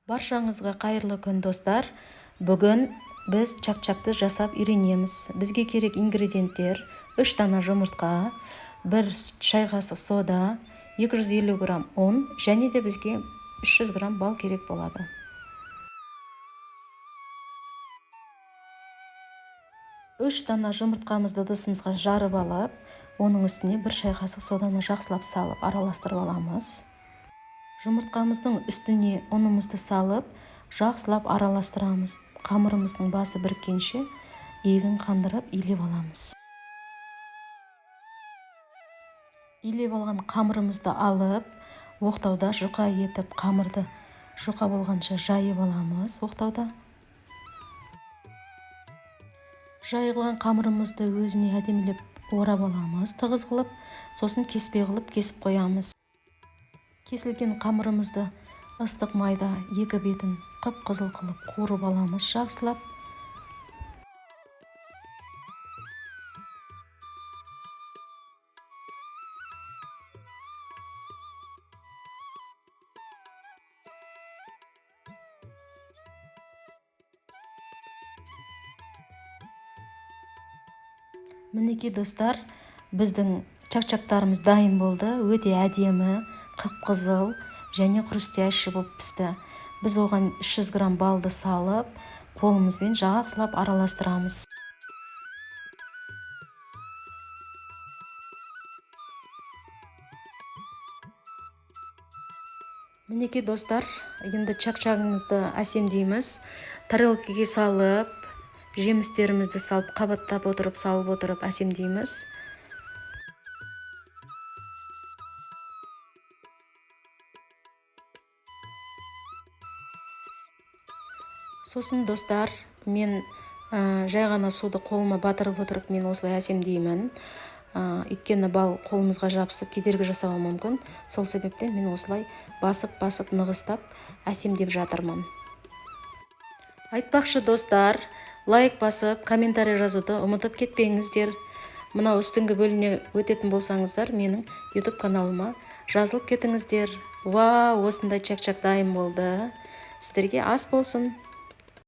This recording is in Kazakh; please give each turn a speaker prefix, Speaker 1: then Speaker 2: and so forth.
Speaker 1: Баршаңызға қайырлы күн достар. Бүгін біз чак-чакты жасап үйренеміз. Бізге керек ингредиенттер: 3 дана жұмыртқа, 1 шай қасық сода, 250 грамм ұн және де бізге 300 грамм бал керек болады. Үш дана жұмыртқамызды ыдысымызға жарып алып, оның үстіне 1 шай қасық соданы жақсылап салып араластырып аламыз. Жұмыртқамыздың үстіне ұнымызды салып, жақсылап араластырамыз. Қамырымыздың басы біріккенше егін қандырып илеп аламыз. Илеп алған қамырымызды алып, оқтауда жұқа етіп қамырды жұқа болғанша жайып аламыз. Оқтауда жайылған қамырымызды өзіне әдемілеп орап аламыз, тығыз қылып, сосын кеспе қылып кесіп қоямыз. Кесілген қамырымызды ыстық майда екі бетін қып-қызыл қылып қуырып аламыз жақсылап. Мінекей достар, біздің чак-чактарымыз дайын болды. Өте әдемі, қып-қызыл және хрустящий болып пісті. Біз оған 300 грамм балды салып, қолымызбен жақсылап араластырамыз. Мінекей достар, енді чак-чагымызды әсемдейміз. Тарелкаға салып, жемістерімізді салып, қабаттап отырып, салып отырып әсемдейміз. Сосын достар, мен жай ғана суды қолыма батырып отырып, мен осылай әсемдеймін. Өйткені бал қолымызға жабысып кедергі жасауы мүмкін. Сол себептен мен осылай басып нығыстап әсемдеп жатырмын. Айтпақшы достар, лайк басып, комментарий жазуды ұмытып кетпеңіздер. Мынау үстіңгі бөліне өтетін болсаңыздар, менің YouTube каналыма жазылып кетіңіздер. Осындай чак-чак дайын болды. Сіздерге ас болсын.